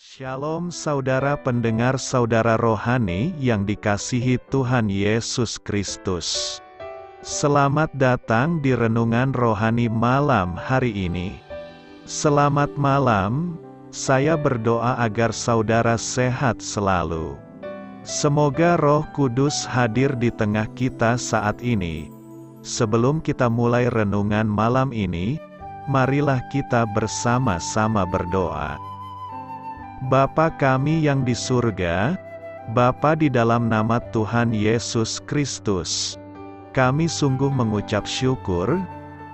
Shalom saudara pendengar saudara rohani yang dikasihi Tuhan Yesus Kristus. Selamat datang di Renungan Rohani malam hari ini. Selamat malam, saya berdoa agar saudara sehat selalu. Semoga Roh Kudus hadir di tengah kita saat ini. Sebelum kita mulai renungan malam ini, marilah kita bersama-sama berdoa. Bapa kami yang di surga, Bapa di dalam nama Tuhan Yesus Kristus, kami sungguh mengucap syukur,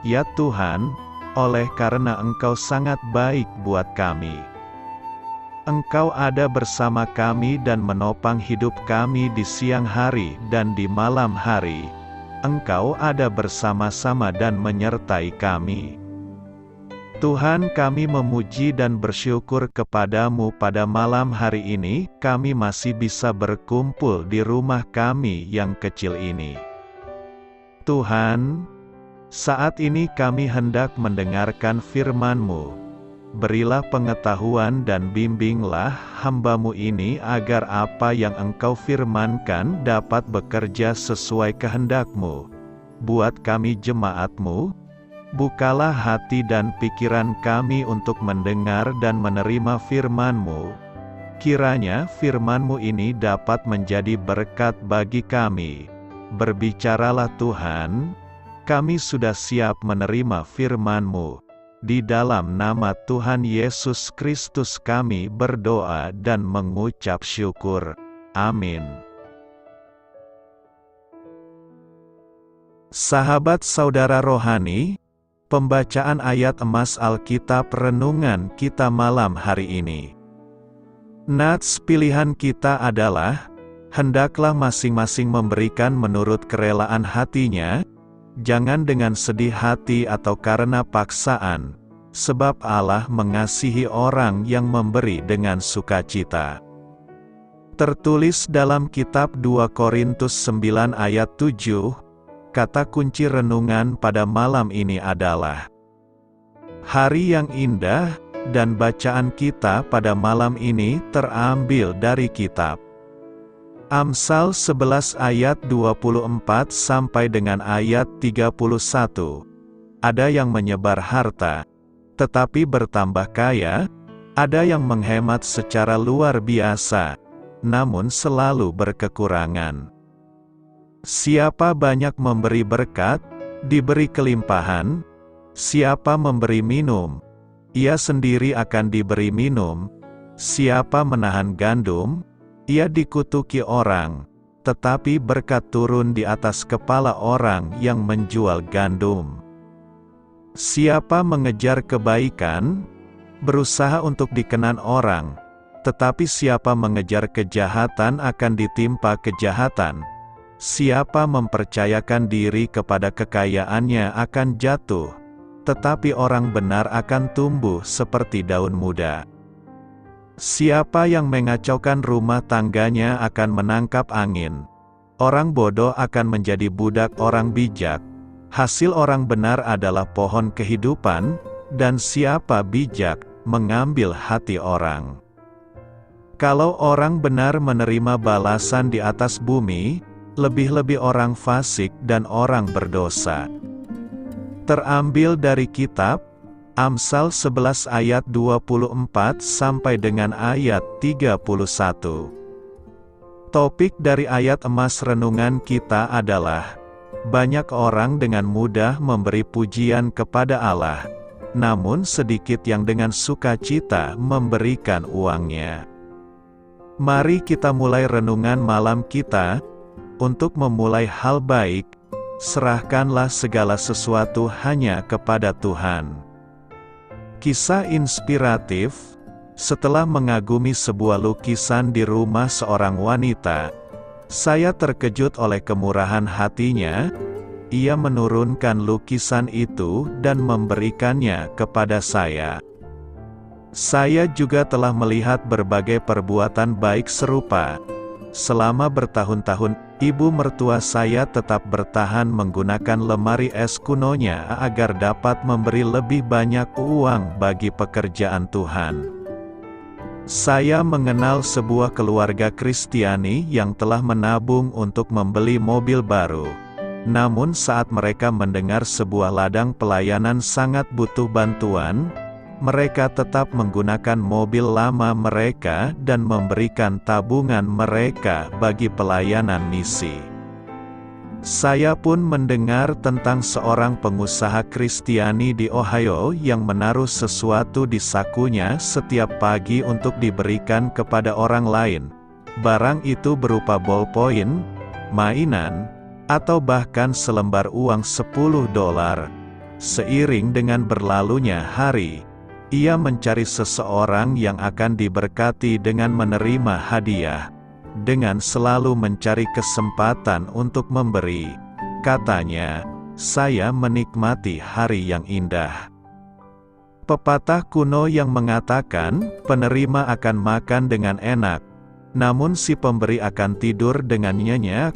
ya Tuhan, oleh karena Engkau sangat baik buat kami. Engkau ada bersama kami dan menopang hidup kami di siang hari dan di malam hari. Engkau ada bersama-sama dan menyertai kami. Tuhan, kami memuji dan bersyukur kepadamu pada malam hari ini, kami masih bisa berkumpul di rumah kami yang kecil ini. Tuhan, saat ini kami hendak mendengarkan firman-Mu. Berilah pengetahuan dan bimbinglah hamba-Mu ini agar apa yang Engkau firmankan dapat bekerja sesuai kehendak-Mu. Buat kami jemaat-Mu, bukalah hati dan pikiran kami untuk mendengar dan menerima firman-Mu. Kiranya firman-Mu ini dapat menjadi berkat bagi kami. Berbicaralah Tuhan, kami sudah siap menerima firman-Mu. Di dalam nama Tuhan Yesus Kristus kami berdoa dan mengucap syukur. Amin. Sahabat saudara rohani, pembacaan ayat emas Alkitab renungan kita malam hari ini. Nats pilihan kita adalah, hendaklah masing-masing memberikan menurut kerelaan hatinya, jangan dengan sedih hati atau karena paksaan, sebab Allah mengasihi orang yang memberi dengan sukacita. Tertulis dalam kitab 2 Korintus 9 ayat 7, kata kunci renungan pada malam ini adalah hari yang indah, dan bacaan kita pada malam ini terambil dari kitab Amsal 11 ayat 24 sampai dengan ayat 31. Ada yang menyebar harta, tetapi bertambah kaya, ada yang menghemat secara luar biasa, namun selalu berkekurangan. Siapa banyak memberi berkat, diberi kelimpahan. Siapa memberi minum, ia sendiri akan diberi minum. Siapa menahan gandum, ia dikutuki orang, tetapi berkat turun di atas kepala orang yang menjual gandum. Siapa mengejar kebaikan, berusaha untuk dikenan orang, tetapi siapa mengejar kejahatan akan ditimpa kejahatan. Siapa mempercayakan diri kepada kekayaannya akan jatuh, tetapi orang benar akan tumbuh seperti daun muda. Siapa yang mengacaukan rumah tangganya akan menangkap angin. Orang bodoh akan menjadi budak orang bijak. Hasil orang benar adalah pohon kehidupan, dan siapa bijak, mengambil hati orang. Kalau orang benar menerima balasan di atas bumi, lebih-lebih orang fasik dan orang berdosa. Terambil dari kitab Amsal 11 ayat 24 sampai dengan ayat 31. Topik dari ayat emas renungan kita adalah, banyak orang dengan mudah memberi pujian kepada Allah, namun sedikit yang dengan sukacita memberikan uangnya. Mari kita mulai renungan malam kita. Untuk memulai hal baik, serahkanlah segala sesuatu hanya kepada Tuhan. Kisah inspiratif. Setelah mengagumi sebuah lukisan di rumah seorang wanita, saya terkejut oleh kemurahan hatinya. Ia menurunkan lukisan itu dan memberikannya kepada saya. Saya juga telah melihat berbagai perbuatan baik serupa. Selama bertahun-tahun, ibu mertua saya tetap bertahan menggunakan lemari es kunonya agar dapat memberi lebih banyak uang bagi pekerjaan Tuhan. Saya mengenal sebuah keluarga Kristiani yang telah menabung untuk membeli mobil baru. Namun saat mereka mendengar sebuah ladang pelayanan sangat butuh bantuan, mereka tetap menggunakan mobil lama mereka dan memberikan tabungan mereka bagi pelayanan misi. Saya pun mendengar tentang seorang pengusaha Kristiani di Ohio yang menaruh sesuatu di sakunya setiap pagi untuk diberikan kepada orang lain. Barang itu berupa ballpoint, mainan, atau bahkan selembar uang $10. Seiring dengan berlalunya hari, ia mencari seseorang yang akan diberkati dengan menerima hadiah. Dengan selalu mencari kesempatan untuk memberi, katanya, saya menikmati hari yang indah. Pepatah kuno yang mengatakan, penerima akan makan dengan enak, namun si pemberi akan tidur dengan nyenyak,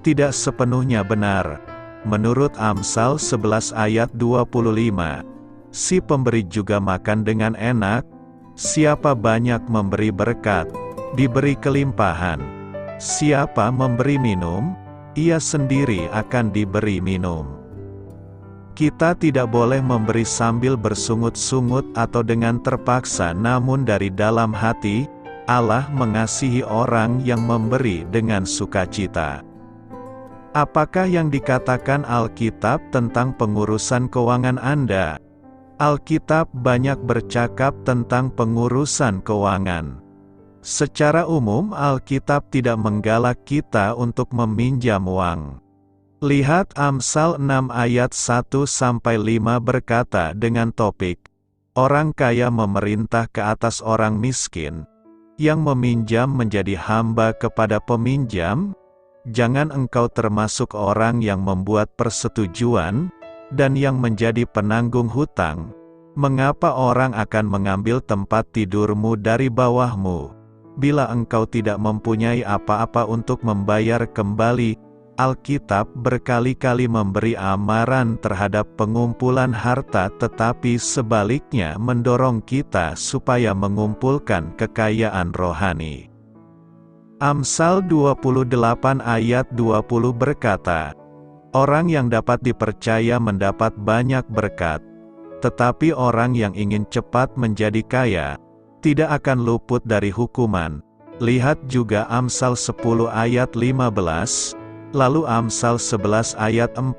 tidak sepenuhnya benar. Menurut Amsal 11 ayat 25, si pemberi juga makan dengan enak, siapa banyak memberi berkat, diberi kelimpahan. Siapa memberi minum, ia sendiri akan diberi minum. Kita tidak boleh memberi sambil bersungut-sungut atau dengan terpaksa, namun dari dalam hati, Allah mengasihi orang yang memberi dengan sukacita. Apakah yang dikatakan Alkitab tentang pengurusan keuangan Anda? Alkitab banyak bercakap tentang pengurusan keuangan. Secara umum Alkitab tidak menggalak kita untuk meminjam uang. Lihat Amsal 6 ayat 1-5 berkata dengan topik, orang kaya memerintah ke atas orang miskin, yang meminjam menjadi hamba kepada peminjam. Jangan engkau termasuk orang yang membuat persetujuan, dan yang menjadi penanggung hutang. Mengapa orang akan mengambil tempat tidurmu dari bawahmu? Bila engkau tidak mempunyai apa-apa untuk membayar kembali, Alkitab berkali-kali memberi amaran terhadap pengumpulan harta, tetapi sebaliknya mendorong kita supaya mengumpulkan kekayaan rohani. Amsal 28 ayat 20 berkata, orang yang dapat dipercaya mendapat banyak berkat, tetapi orang yang ingin cepat menjadi kaya, tidak akan luput dari hukuman. Lihat juga Amsal 10 ayat 15, lalu Amsal 11 ayat 4,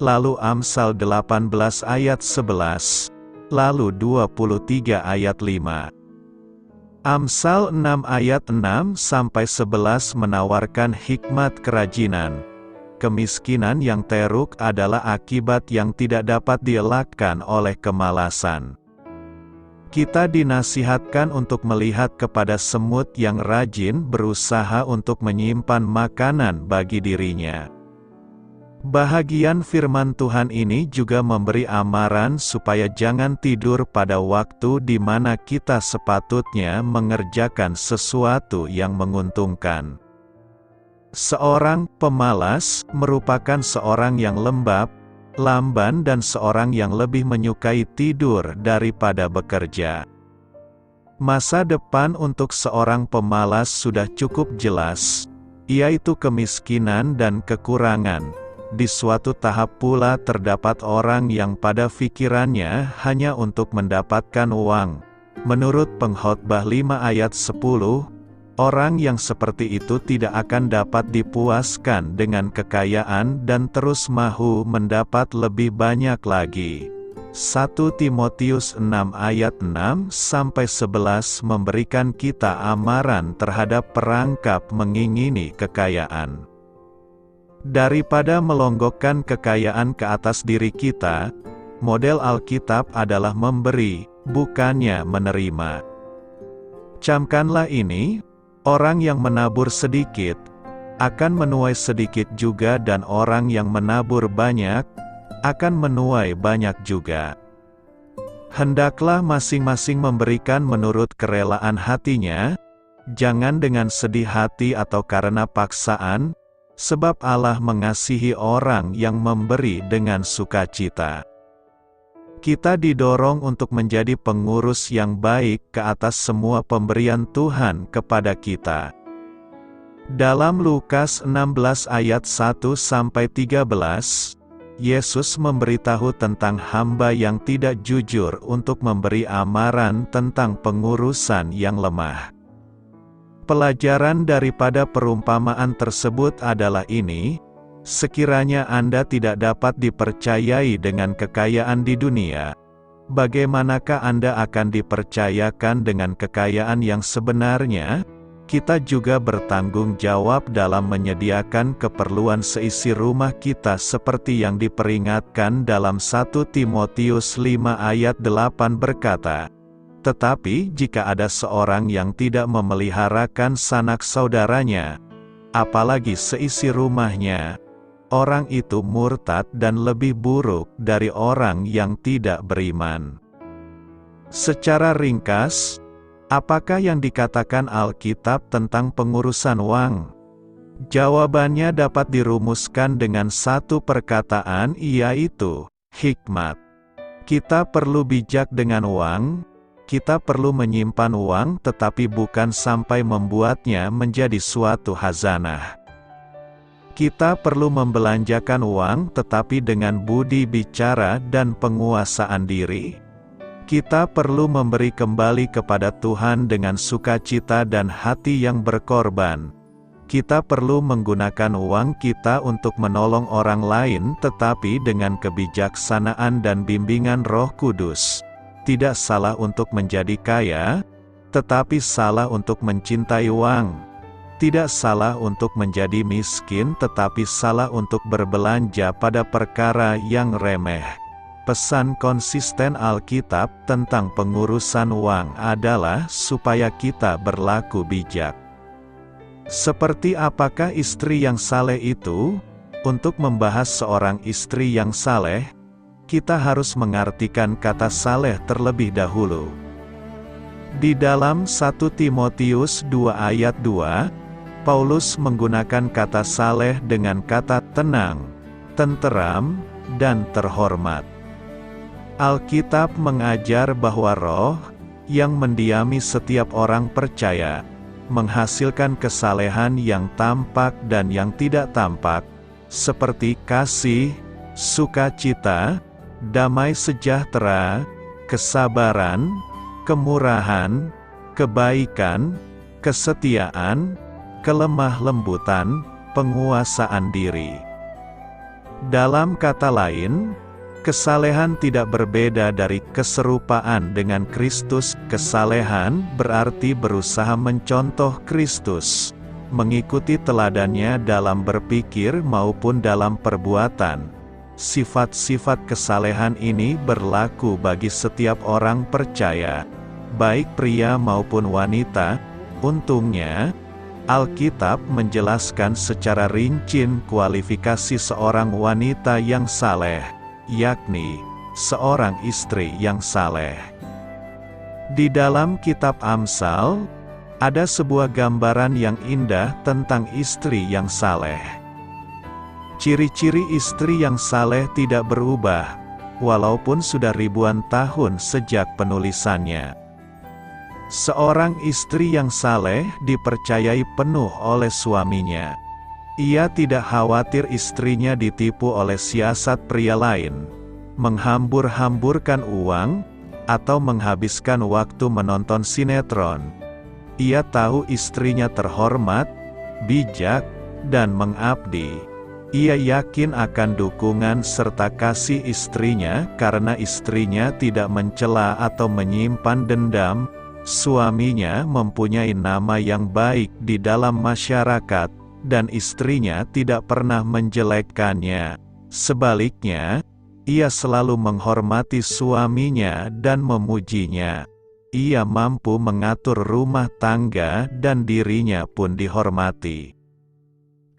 lalu Amsal 18 ayat 11, lalu 23 ayat 5. Amsal 6 ayat 6-11 menawarkan hikmat kerajinan. Kemiskinan yang teruk adalah akibat yang tidak dapat dielakkan oleh kemalasan. Kita dinasihatkan untuk melihat kepada semut yang rajin berusaha untuk menyimpan makanan bagi dirinya. Bahagian firman Tuhan ini juga memberi amaran supaya jangan tidur pada waktu di mana kita sepatutnya mengerjakan sesuatu yang menguntungkan. Seorang pemalas merupakan seorang yang lembab, lamban dan seorang yang lebih menyukai tidur daripada bekerja. Masa depan untuk seorang pemalas sudah cukup jelas, yaitu kemiskinan dan kekurangan. Di suatu tahap pula terdapat orang yang pada pikirannya hanya untuk mendapatkan uang. Menurut Pengkhotbah 5 ayat 10, orang yang seperti itu tidak akan dapat dipuaskan dengan kekayaan dan terus mahu mendapat lebih banyak lagi. 1 Timotius 6 ayat 6-11 memberikan kita amaran terhadap perangkap mengingini kekayaan. Daripada melonggokkan kekayaan ke atas diri kita, model Alkitab adalah memberi, bukannya menerima. Camkanlah ini, orang yang menabur sedikit, akan menuai sedikit juga dan orang yang menabur banyak, akan menuai banyak juga. Hendaklah masing-masing memberikan menurut kerelaan hatinya, jangan dengan sedih hati atau karena paksaan, sebab Allah mengasihi orang yang memberi dengan sukacita. Kita didorong untuk menjadi pengurus yang baik ke atas semua pemberian Tuhan kepada kita. Dalam Lukas 16 ayat 1-13, Yesus memberitahu tentang hamba yang tidak jujur untuk memberi amaran tentang pengurusan yang lemah. Pelajaran daripada perumpamaan tersebut adalah ini: sekiranya Anda tidak dapat dipercayai dengan kekayaan di dunia, bagaimanakah Anda akan dipercayakan dengan kekayaan yang sebenarnya? Kita juga bertanggung jawab dalam menyediakan keperluan seisi rumah kita seperti yang diperingatkan dalam 1 Timotius 5 ayat 8 berkata, "Tetapi jika ada seorang yang tidak memeliharakan sanak saudaranya, apalagi seisi rumahnya, orang itu murtad dan lebih buruk dari orang yang tidak beriman." Secara ringkas, apakah yang dikatakan Alkitab tentang pengurusan uang? Jawabannya dapat dirumuskan dengan satu perkataan, yaitu hikmat. Kita perlu bijak dengan uang. Kita perlu menyimpan uang, tetapi bukan sampai membuatnya menjadi suatu khazanah. Kita perlu membelanjakan uang, tetapi dengan budi bicara dan penguasaan diri. Kita perlu memberi kembali kepada Tuhan dengan sukacita dan hati yang berkorban. Kita perlu menggunakan uang kita untuk menolong orang lain, tetapi dengan kebijaksanaan dan bimbingan Roh Kudus. Tidak salah untuk menjadi kaya, tetapi salah untuk mencintai uang. Tidak salah untuk menjadi miskin, tetapi salah untuk berbelanja pada perkara yang remeh. Pesan konsisten Alkitab tentang pengurusan uang adalah supaya kita berlaku bijak. Seperti apakah istri yang saleh itu? Untuk membahas seorang istri yang saleh, kita harus mengartikan kata saleh terlebih dahulu. Di dalam 1 Timotius 2 ayat 2, Paulus menggunakan kata saleh dengan kata tenang, tenteram, dan terhormat. Alkitab mengajar bahwa roh yang mendiami setiap orang percaya menghasilkan kesalehan yang tampak dan yang tidak tampak, seperti kasih, sukacita, damai sejahtera, kesabaran, kemurahan, kebaikan, kesetiaan, kelemah lembutan, penguasaan diri. Dalam kata lain, kesalehan tidak berbeda dari keserupaan dengan Kristus. Kesalehan berarti berusaha mencontoh Kristus, mengikuti teladannya dalam berpikir maupun dalam perbuatan. Sifat-sifat kesalehan ini berlaku bagi setiap orang percaya, baik pria maupun wanita. Untungnya, Alkitab menjelaskan secara rinci kualifikasi seorang wanita yang saleh, yakni seorang istri yang saleh. Di dalam kitab Amsal, ada sebuah gambaran yang indah tentang istri yang saleh. Ciri-ciri istri yang saleh tidak berubah, walaupun sudah ribuan tahun sejak penulisannya. Seorang istri yang saleh dipercayai penuh oleh suaminya. Ia tidak khawatir istrinya ditipu oleh siasat pria lain, menghambur-hamburkan uang, atau menghabiskan waktu menonton sinetron. Ia tahu istrinya terhormat, bijak, dan mengabdi. Ia yakin akan dukungan serta kasih istrinya karena istrinya tidak mencela atau menyimpan dendam. Suaminya mempunyai nama yang baik di dalam masyarakat, dan istrinya tidak pernah menjelekkannya. Sebaliknya, ia selalu menghormati suaminya dan memujinya. Ia mampu mengatur rumah tangga dan dirinya pun dihormati.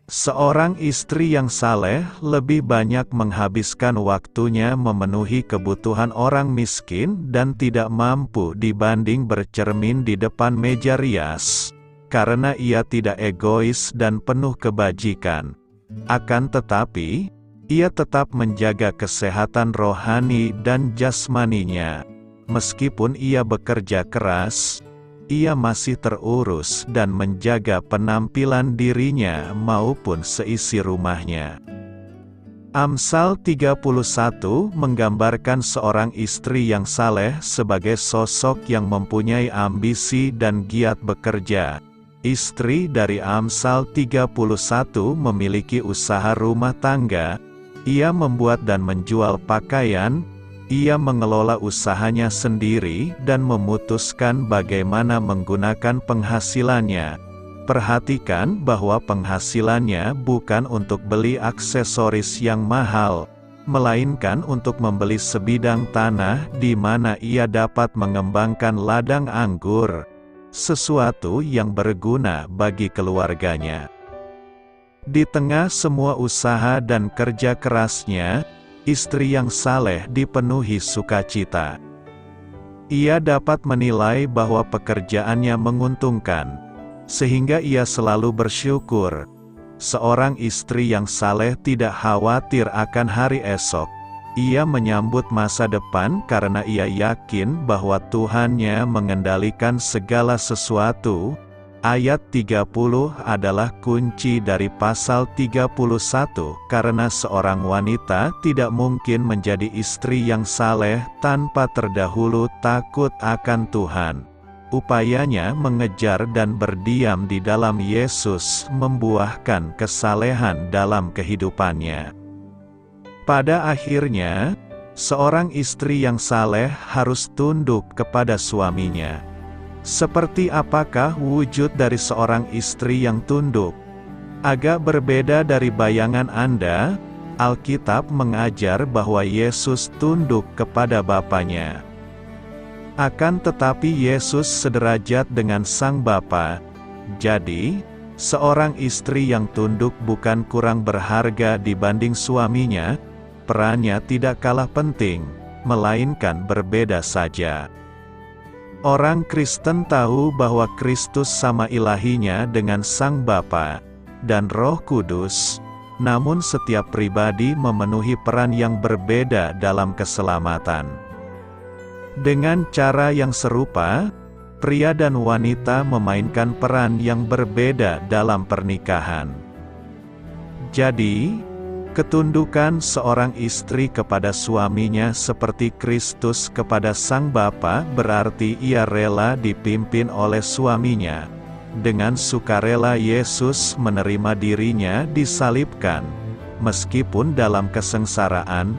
Seorang istri yang saleh lebih banyak menghabiskan waktunya memenuhi kebutuhan orang miskin dan tidak mampu dibanding bercermin di depan meja rias, karena ia tidak egois dan penuh kebajikan. Akan tetapi, ia tetap menjaga kesehatan rohani dan jasmaninya. Meskipun ia bekerja keras, ia masih terurus dan menjaga penampilan dirinya maupun seisi rumahnya. Amsal 31 menggambarkan seorang istri yang saleh sebagai sosok yang mempunyai ambisi dan giat bekerja. Istri dari Amsal 31 memiliki usaha rumah tangga. Ia membuat dan menjual pakaian, ia mengelola usahanya sendiri dan memutuskan bagaimana menggunakan penghasilannya. Perhatikan bahwa penghasilannya bukan untuk beli aksesoris yang mahal, melainkan untuk membeli sebidang tanah di mana ia dapat mengembangkan ladang anggur, sesuatu yang berguna bagi keluarganya. Di tengah semua usaha dan kerja kerasnya, istri yang saleh dipenuhi sukacita. Ia dapat menilai bahwa pekerjaannya menguntungkan, sehingga ia selalu bersyukur. Seorang istri yang saleh tidak khawatir akan hari esok. Ia menyambut masa depan karena ia yakin bahwa Tuhannya mengendalikan segala sesuatu. Ayat 30 adalah kunci dari pasal 31 karena seorang wanita tidak mungkin menjadi istri yang saleh tanpa terdahulu takut akan Tuhan. Upayanya mengejar dan berdiam di dalam Yesus membuahkan kesalehan dalam kehidupannya. Pada akhirnya, seorang istri yang saleh harus tunduk kepada suaminya. Seperti apakah wujud dari seorang istri yang tunduk? Agak berbeda dari bayangan Anda, Alkitab mengajar bahwa Yesus tunduk kepada Bapanya. Akan tetapi Yesus sederajat dengan Sang Bapa. Jadi, seorang istri yang tunduk bukan kurang berharga dibanding suaminya, perannya tidak kalah penting, melainkan berbeda saja. Orang Kristen tahu bahwa Kristus sama ilahinya dengan Sang Bapa dan Roh Kudus, namun setiap pribadi memenuhi peran yang berbeda dalam keselamatan. Dengan cara yang serupa, pria dan wanita memainkan peran yang berbeda dalam pernikahan. Jadi, ketundukan seorang istri kepada suaminya seperti Kristus kepada Sang Bapa berarti ia rela dipimpin oleh suaminya. Dengan sukarela Yesus menerima dirinya disalibkan. Meskipun dalam kesengsaraan,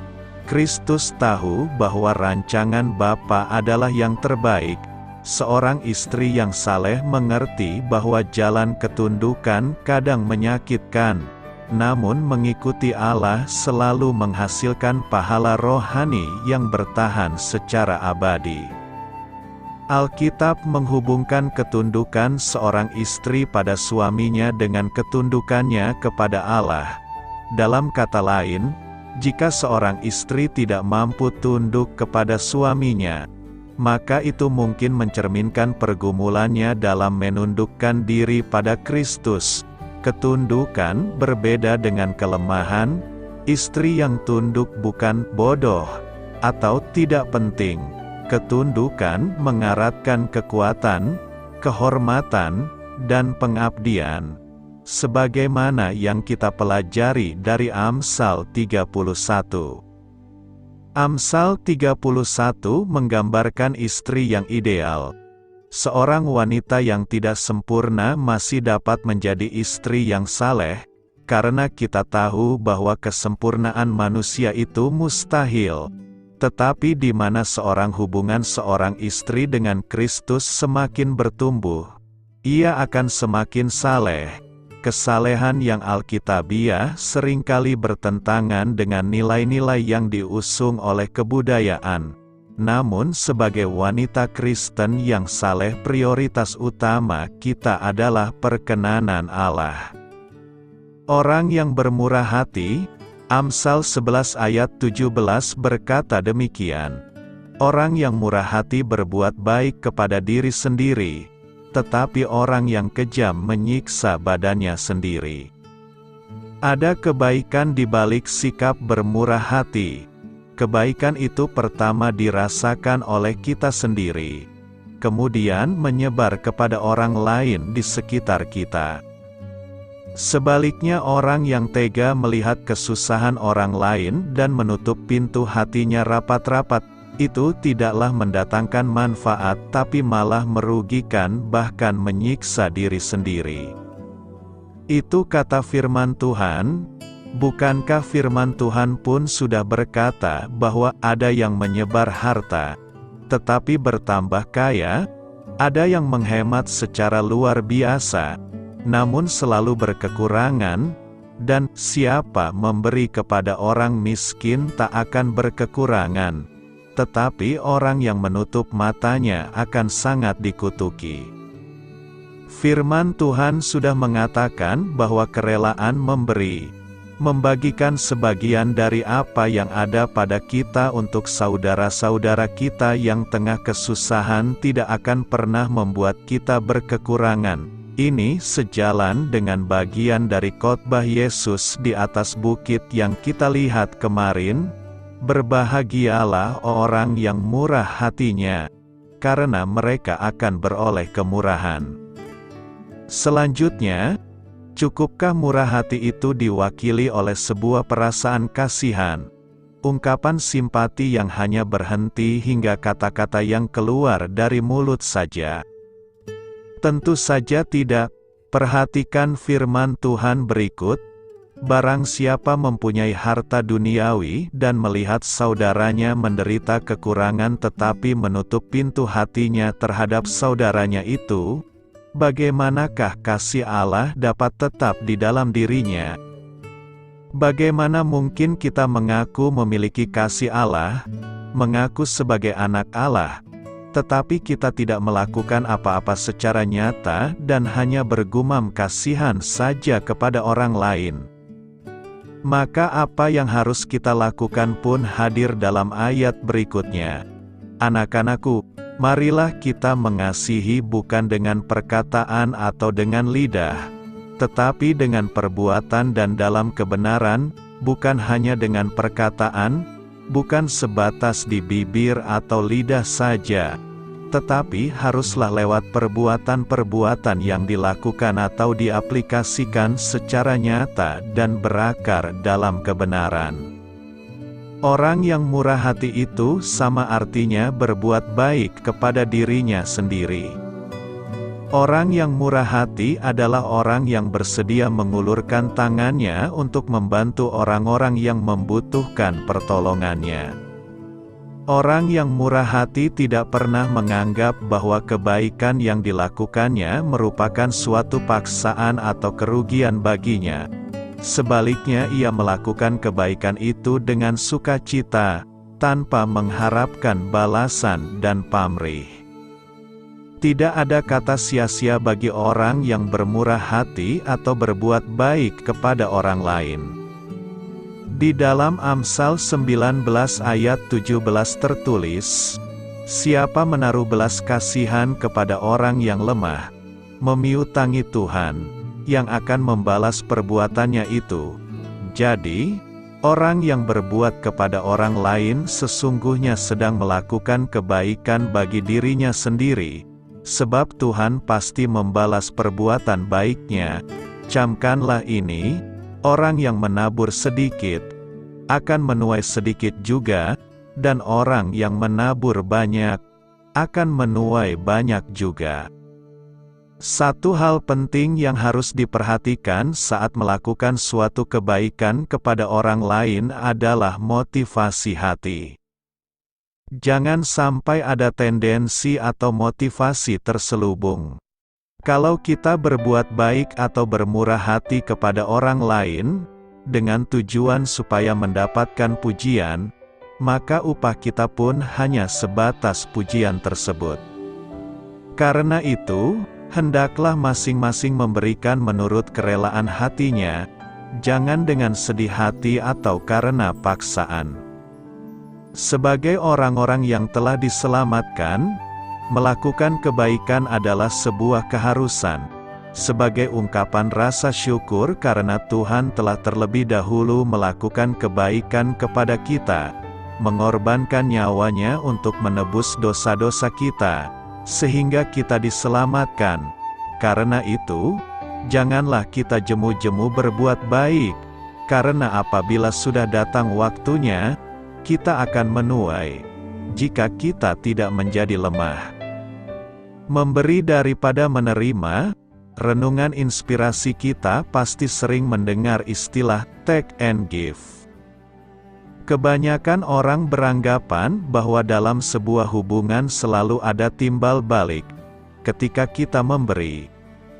Kristus tahu bahwa rancangan Bapa adalah yang terbaik. Seorang istri yang saleh mengerti bahwa jalan ketundukan kadang menyakitkan, namun mengikuti Allah selalu menghasilkan pahala rohani yang bertahan secara abadi. Alkitab menghubungkan ketundukan seorang istri pada suaminya dengan ketundukannya kepada Allah. Dalam kata lain, jika seorang istri tidak mampu tunduk kepada suaminya, maka itu mungkin mencerminkan pergumulannya dalam menundukkan diri pada Kristus. Ketundukan berbeda dengan kelemahan. Istri yang tunduk bukan bodoh atau tidak penting. Ketundukan mengaratkan kekuatan, kehormatan, dan pengabdian. Sebagaimana yang kita pelajari dari Amsal 31. Amsal 31 menggambarkan istri yang ideal. Seorang wanita yang tidak sempurna masih dapat menjadi istri yang saleh, karena kita tahu bahwa kesempurnaan manusia itu mustahil. Tetapi di mana hubungan seorang istri dengan Kristus semakin bertumbuh, ia akan semakin saleh. Kesalehan yang alkitabiah seringkali bertentangan dengan nilai-nilai yang diusung oleh kebudayaan. Namun sebagai wanita Kristen yang saleh, prioritas utama kita adalah perkenanan Allah. Orang yang bermurah hati, Amsal 11 ayat 17 berkata demikian. Orang yang murah hati berbuat baik kepada diri sendiri, tetapi orang yang kejam menyiksa badannya sendiri. Ada kebaikan di balik sikap bermurah hati. Kebaikan itu pertama dirasakan oleh kita sendiri, kemudian menyebar kepada orang lain di sekitar kita. Sebaliknya, orang yang tega melihat kesusahan orang lain dan menutup pintu hatinya rapat-rapat, itu tidaklah mendatangkan manfaat tapi malah merugikan, bahkan menyiksa diri sendiri. Itu kata firman Tuhan. Bukankah firman Tuhan pun sudah berkata bahwa ada yang menyebar harta, tetapi bertambah kaya, ada yang menghemat secara luar biasa, namun selalu berkekurangan, dan siapa memberi kepada orang miskin tak akan berkekurangan, tetapi orang yang menutup matanya akan sangat dikutuki. Firman Tuhan sudah mengatakan bahwa kerelaan memberi, membagikan sebagian dari apa yang ada pada kita untuk saudara-saudara kita yang tengah kesusahan tidak akan pernah membuat kita berkekurangan. Ini sejalan dengan bagian dari khotbah Yesus di atas bukit yang kita lihat kemarin. Berbahagialah orang yang murah hatinya, karena mereka akan beroleh kemurahan. Selanjutnya, cukupkah murah hati itu diwakili oleh sebuah perasaan kasihan, ungkapan simpati yang hanya berhenti hingga kata-kata yang keluar dari mulut saja? Tentu saja tidak. Perhatikan firman Tuhan berikut. Barang siapa mempunyai harta duniawi dan melihat saudaranya menderita kekurangan tetapi menutup pintu hatinya terhadap saudaranya itu, bagaimanakah kasih Allah dapat tetap di dalam dirinya? Bagaimana mungkin kita mengaku memiliki kasih Allah, mengaku sebagai anak Allah, tetapi kita tidak melakukan apa-apa secara nyata dan hanya bergumam kasihan saja kepada orang lain? Maka apa yang harus kita lakukan pun hadir dalam ayat berikutnya. Anak-anakku, marilah kita mengasihi bukan dengan perkataan atau dengan lidah, tetapi dengan perbuatan dan dalam kebenaran, bukan hanya dengan perkataan, bukan sebatas di bibir atau lidah saja, tetapi haruslah lewat perbuatan-perbuatan yang dilakukan atau diaplikasikan secara nyata dan berakar dalam kebenaran. Orang yang murah hati itu sama artinya berbuat baik kepada dirinya sendiri. Orang yang murah hati adalah orang yang bersedia mengulurkan tangannya untuk membantu orang-orang yang membutuhkan pertolongannya. Orang yang murah hati tidak pernah menganggap bahwa kebaikan yang dilakukannya merupakan suatu paksaan atau kerugian baginya. Sebaliknya, ia melakukan kebaikan itu dengan sukacita, tanpa mengharapkan balasan dan pamrih. Tidak ada kata sia-sia bagi orang yang bermurah hati atau berbuat baik kepada orang lain. Di dalam Amsal 19 ayat 17 tertulis, "Siapa menaruh belas kasihan kepada orang yang lemah, memiutangi Tuhan, yang akan membalas perbuatannya itu." Jadi, orang yang berbuat kepada orang lain sesungguhnya sedang melakukan kebaikan bagi dirinya sendiri, sebab Tuhan pasti membalas perbuatan baiknya. Camkanlah ini, orang yang menabur sedikit, akan menuai sedikit juga, dan orang yang menabur banyak, akan menuai banyak juga. Satu hal penting yang harus diperhatikan saat melakukan suatu kebaikan kepada orang lain adalah motivasi hati. Jangan sampai ada tendensi atau motivasi terselubung. Kalau kita berbuat baik atau bermurah hati kepada orang lain, dengan tujuan supaya mendapatkan pujian, maka upah kita pun hanya sebatas pujian tersebut. Karena itu, hendaklah masing-masing memberikan menurut kerelaan hatinya, jangan dengan sedih hati atau karena paksaan. Sebagai orang-orang yang telah diselamatkan, melakukan kebaikan adalah sebuah keharusan, sebagai ungkapan rasa syukur karena Tuhan telah terlebih dahulu melakukan kebaikan kepada kita, mengorbankan nyawanya untuk menebus dosa-dosa kita, sehingga kita diselamatkan. Karena itu, janganlah kita jemu-jemu berbuat baik, karena apabila sudah datang waktunya, kita akan menuai, jika kita tidak menjadi lemah. Memberi daripada menerima. Renungan inspirasi kita pasti sering mendengar istilah take and give. Kebanyakan orang beranggapan bahwa dalam sebuah hubungan selalu ada timbal balik. Ketika kita memberi,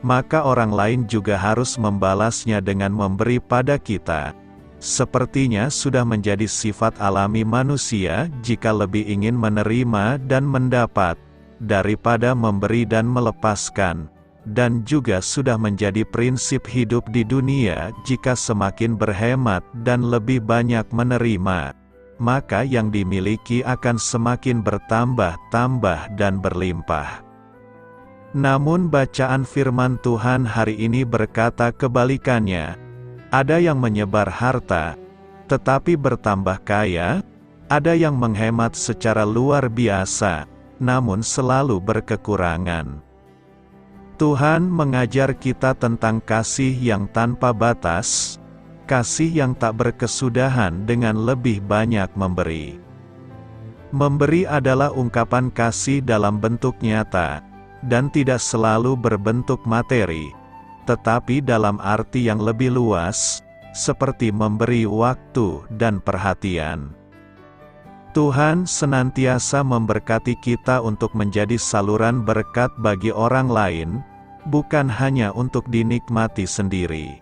maka orang lain juga harus membalasnya dengan memberi pada kita. Sepertinya sudah menjadi sifat alami manusia jika lebih ingin menerima dan mendapat, daripada memberi dan melepaskan. Dan juga sudah menjadi prinsip hidup di dunia jika semakin berhemat dan lebih banyak menerima, maka yang dimiliki akan semakin bertambah-tambah dan berlimpah. Namun bacaan firman Tuhan hari ini berkata kebalikannya. Ada yang menyebar harta, tetapi bertambah kaya, ada yang menghemat secara luar biasa, namun selalu berkekurangan. Tuhan mengajar kita tentang kasih yang tanpa batas, kasih yang tak berkesudahan dengan lebih banyak memberi. Memberi adalah ungkapan kasih dalam bentuk nyata, dan tidak selalu berbentuk materi, tetapi dalam arti yang lebih luas, seperti memberi waktu dan perhatian. Tuhan senantiasa memberkati kita untuk menjadi saluran berkat bagi orang lain, bukan hanya untuk dinikmati sendiri.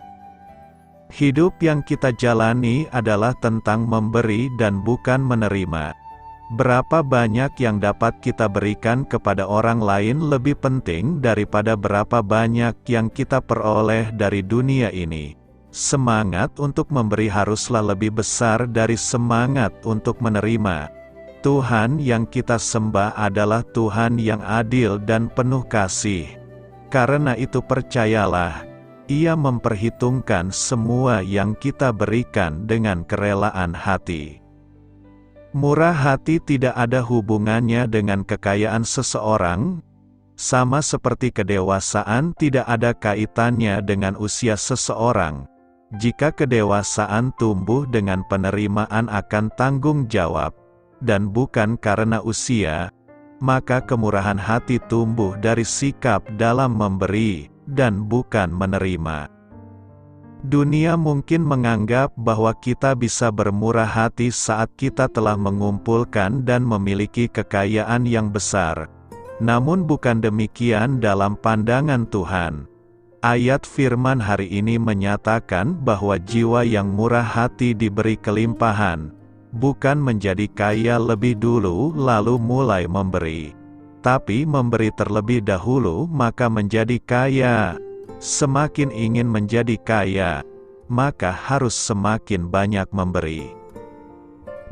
Hidup yang kita jalani adalah tentang memberi dan bukan menerima. Berapa banyak yang dapat kita berikan kepada orang lain lebih penting daripada berapa banyak yang kita peroleh dari dunia ini. Semangat untuk memberi haruslah lebih besar dari semangat untuk menerima. Tuhan yang kita sembah adalah Tuhan yang adil dan penuh kasih. Karena itu percayalah, Ia memperhitungkan semua yang kita berikan dengan kerelaan hati. Murah hati tidak ada hubungannya dengan kekayaan seseorang, sama seperti kedewasaan tidak ada kaitannya dengan usia seseorang. Jika kedewasaan tumbuh dengan penerimaan akan tanggung jawab, dan bukan karena usia, maka kemurahan hati tumbuh dari sikap dalam memberi, dan bukan menerima. Dunia mungkin menganggap bahwa kita bisa bermurah hati saat kita telah mengumpulkan dan memiliki kekayaan yang besar. Namun bukan demikian dalam pandangan Tuhan. Ayat firman hari ini menyatakan bahwa jiwa yang murah hati diberi kelimpahan, bukan menjadi kaya lebih dulu lalu mulai memberi, tapi memberi terlebih dahulu maka menjadi kaya. Semakin ingin menjadi kaya, maka harus semakin banyak memberi.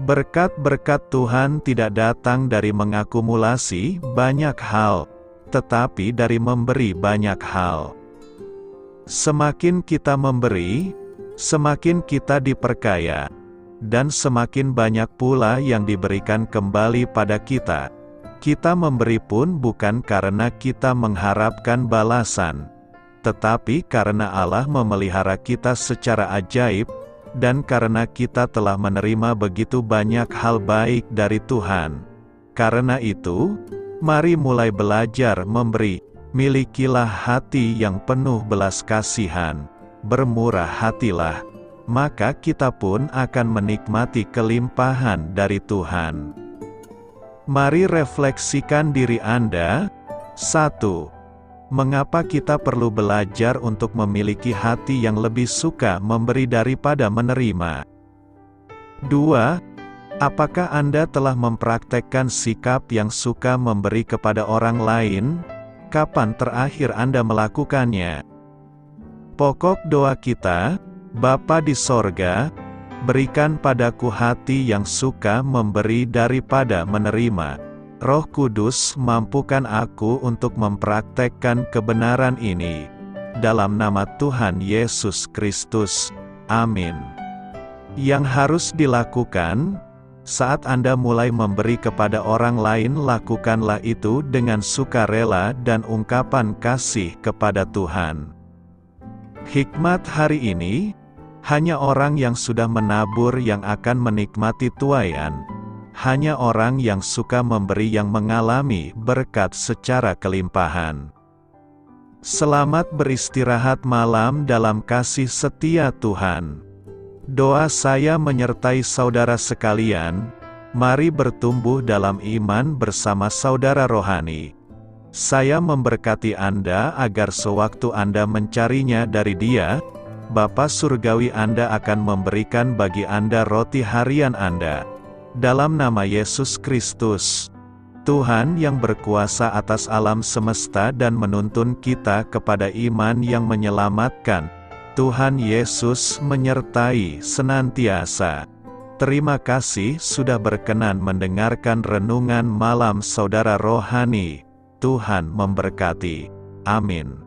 Berkat-berkat Tuhan tidak datang dari mengakumulasi banyak hal, tetapi dari memberi banyak hal. Semakin kita memberi, semakin kita diperkaya, dan semakin banyak pula yang diberikan kembali pada kita. Kita memberi pun bukan karena kita mengharapkan balasan, tetapi karena Allah memelihara kita secara ajaib, dan karena kita telah menerima begitu banyak hal baik dari Tuhan. Karena itu, mari mulai belajar memberi. Milikilah hati yang penuh belas kasihan, bermurah hatilah, maka kita pun akan menikmati kelimpahan dari Tuhan. Mari refleksikan diri Anda. 1. Mengapa kita perlu belajar untuk memiliki hati yang lebih suka memberi daripada menerima? 2. Apakah Anda telah mempraktekkan sikap yang suka memberi kepada orang lain? Kapan terakhir Anda melakukannya? Pokok doa kita, Bapa di sorga, berikan padaku hati yang suka memberi daripada menerima. Roh Kudus mampukan aku untuk mempraktekkan kebenaran ini. dalam nama Tuhan Yesus Kristus. Amin. Yang harus dilakukan, saat Anda mulai memberi kepada orang lain, lakukanlah itu dengan sukarela dan ungkapan kasih kepada Tuhan. Hikmat hari ini, hanya orang yang sudah menabur yang akan menikmati tuaian. Hanya orang yang suka memberi yang mengalami berkat secara kelimpahan. Selamat beristirahat malam dalam kasih setia Tuhan. Doa saya menyertai saudara sekalian, mari bertumbuh dalam iman bersama saudara rohani. Saya memberkati Anda agar sewaktu Anda mencarinya dari Dia, Bapa Surgawi Anda akan memberikan bagi Anda roti harian Anda. Dalam nama Yesus Kristus, Tuhan yang berkuasa atas alam semesta dan menuntun kita kepada iman yang menyelamatkan, Tuhan Yesus menyertai senantiasa. Terima kasih sudah berkenan mendengarkan renungan malam saudara rohani. Tuhan memberkati. Amin.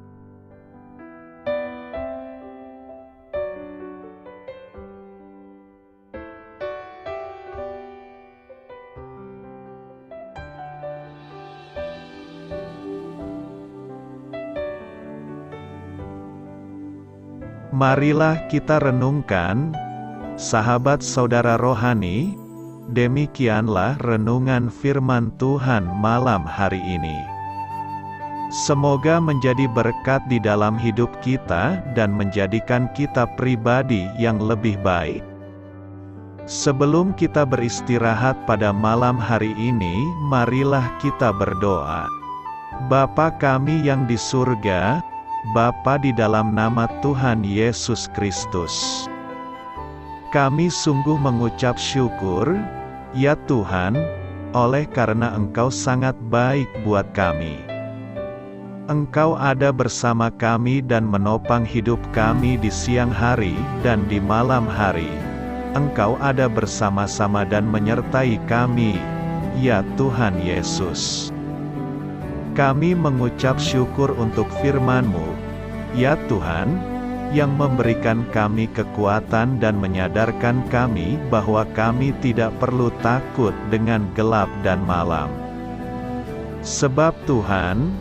Marilah kita renungkan, sahabat saudara rohani, demikianlah renungan firman Tuhan malam hari ini. Semoga menjadi berkat di dalam hidup kita dan menjadikan kita pribadi yang lebih baik. Sebelum kita beristirahat pada malam hari ini, marilah kita berdoa. Bapa kami yang di surga, Bapa di dalam nama Tuhan Yesus Kristus, kami sungguh mengucap syukur, ya Tuhan, oleh karena Engkau sangat baik buat kami. Engkau ada bersama kami dan menopang hidup kami di siang hari dan di malam hari. Engkau ada bersama-sama dan menyertai kami, ya Tuhan Yesus. Kami mengucap syukur untuk firman-Mu, ya Tuhan, yang memberikan kami kekuatan dan menyadarkan kami bahwa kami tidak perlu takut dengan gelap dan malam. Sebab Tuhan,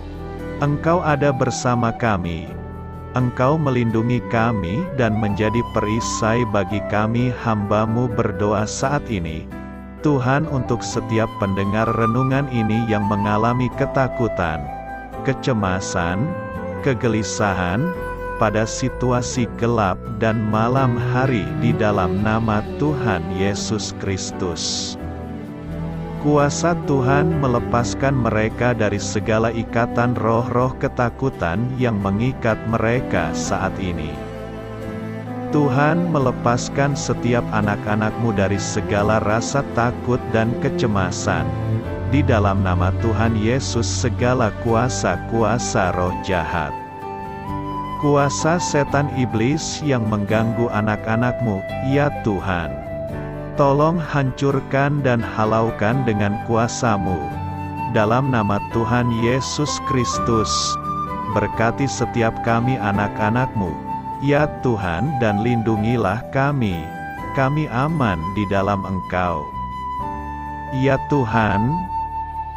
Engkau ada bersama kami. Engkau melindungi kami dan menjadi perisai bagi kami hamba-Mu berdoa saat ini. Tuhan, untuk setiap pendengar renungan ini yang mengalami ketakutan, kecemasan, kegelisahan, pada situasi gelap dan malam hari di dalam nama Tuhan Yesus Kristus. Kuasa Tuhan melepaskan mereka dari segala ikatan roh-roh ketakutan yang mengikat mereka saat ini. Tuhan melepaskan setiap anak-anak-Mu dari segala rasa takut dan kecemasan. Di dalam nama Tuhan Yesus segala kuasa-kuasa roh jahat, kuasa setan iblis yang mengganggu anak-anak-Mu, ya Tuhan, tolong hancurkan dan halaukan dengan kuasa-Mu. Dalam nama Tuhan Yesus Kristus, berkati setiap kami anak-anak-Mu, ya Tuhan, dan lindungilah kami. Kami aman di dalam Engkau. Ya Tuhan,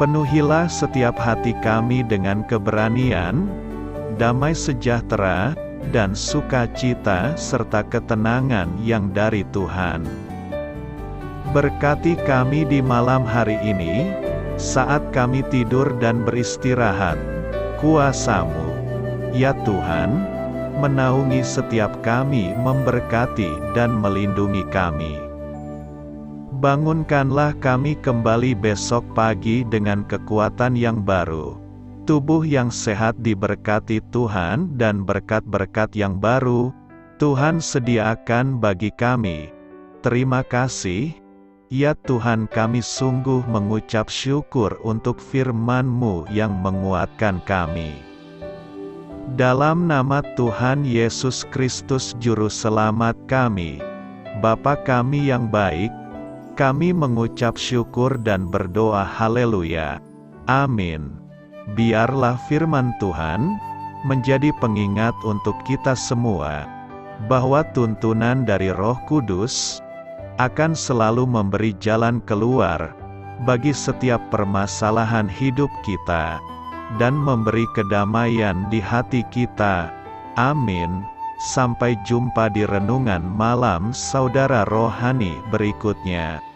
penuhilah setiap hati kami dengan keberanian, damai sejahtera, dan sukacita serta ketenangan yang dari Tuhan. Berkati kami di malam hari ini, saat kami tidur dan beristirahat. Kuasa-Mu, ya Tuhan, menaungi setiap kami, memberkati dan melindungi kami. Bangunkanlah kami kembali besok pagi dengan kekuatan yang baru. Tubuh yang sehat diberkati Tuhan dan berkat-berkat yang baru, Tuhan sediakan bagi kami. Terima kasih, ya Tuhan, kami sungguh mengucap syukur untuk firman-Mu yang menguatkan kami. Dalam nama Tuhan Yesus Kristus Juru Selamat kami, Bapa kami yang baik, kami mengucap syukur dan berdoa haleluya. Amin. Biarlah firman Tuhan menjadi pengingat untuk kita semua, bahwa tuntunan dari Roh Kudus akan selalu memberi jalan keluar bagi setiap permasalahan hidup kita, dan memberi kedamaian di hati kita. Amin. Sampai jumpa di renungan malam saudara rohani berikutnya.